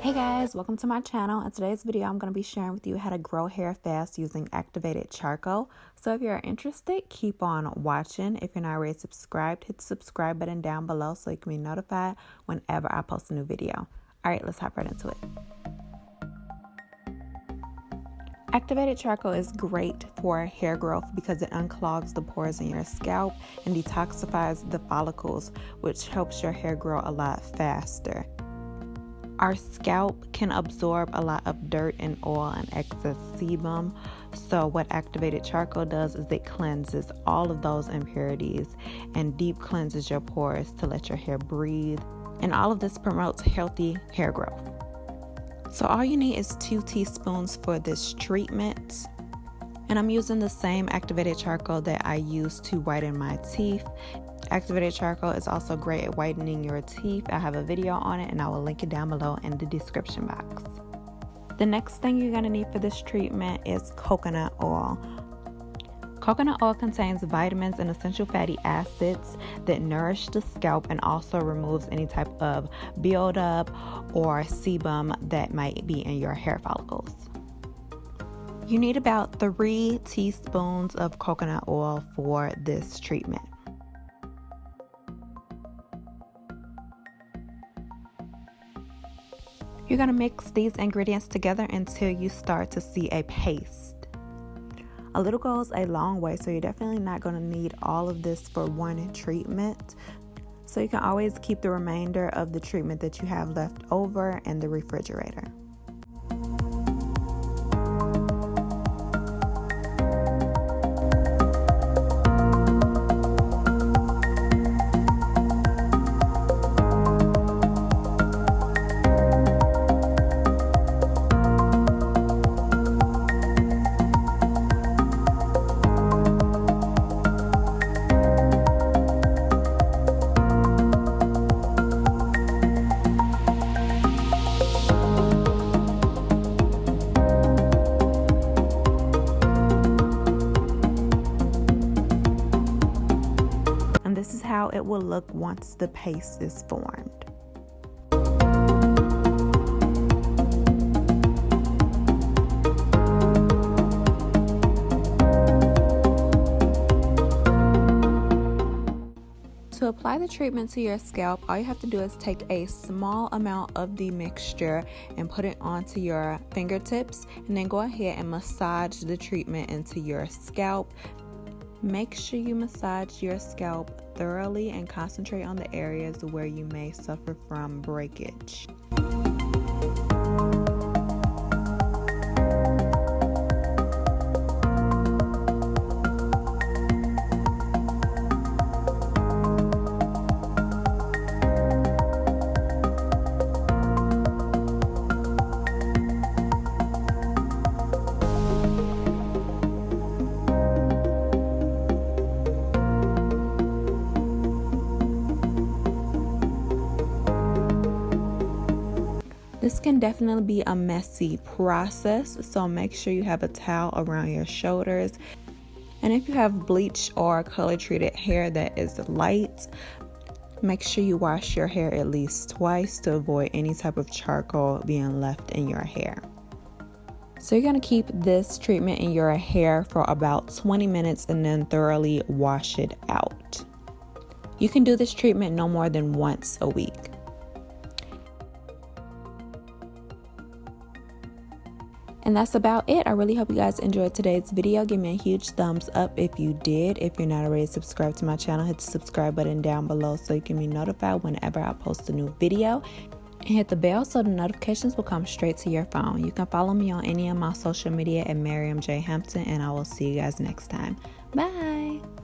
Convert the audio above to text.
Hey guys, welcome to my channel. In today's video, I'm going to be sharing with you how to grow hair fast using activated charcoal. So if you're interested, keep on watching. If you're not already subscribed, hit the subscribe button down below so you can be notified whenever I post a new video. All right, let's hop right into it. Activated charcoal is great for hair growth because it unclogs the pores in your scalp and detoxifies the follicles, which helps your hair grow a lot faster. Our scalp can absorb a lot of dirt and oil and excess sebum. So what activated charcoal does is it cleanses all of those impurities and deep cleanses your pores to let your hair breathe. And all of this promotes healthy hair growth. So all you need is 2 teaspoons for this treatment. And I'm using the same activated charcoal that I use to whiten my teeth. Activated charcoal is also great at whitening your teeth. I have a video on it and I will link it down below in the description box. The next thing you're going to need for this treatment is coconut oil. Coconut oil contains vitamins and essential fatty acids that nourish the scalp and also removes any type of buildup or sebum that might be in your hair follicles. You need about 3 teaspoons of coconut oil for this treatment. You're going to mix these ingredients together until you start to see a paste. A little goes a long way, so you're definitely not going to need all of this for one treatment. So you can always keep the remainder of the treatment that you have left over in the refrigerator. This is how it will look once the paste is formed. To apply the treatment to your scalp, all you have to do is take a small amount of the mixture and put it onto your fingertips, and then go ahead and massage the treatment into your scalp. Make sure you massage your scalp thoroughly and concentrate on the areas where you may suffer from breakage. This can definitely be a messy process, so make sure you have a towel around your shoulders. And if you have bleached or color treated hair that is light, make sure you wash your hair at least twice to avoid any type of charcoal being left in your hair. So you're going to keep this treatment in your hair for about 20 minutes and then thoroughly wash it out. You can do this treatment no more than once a week. And that's about it. I really hope you guys enjoyed today's video. Give me a huge thumbs up if you did. If you're not already subscribed to my channel, hit the subscribe button down below so you can be notified whenever I post a new video. And hit the bell so the notifications will come straight to your phone. You can follow me on any of my social media at Miriam J. Hampton, and I will see you guys next time. Bye!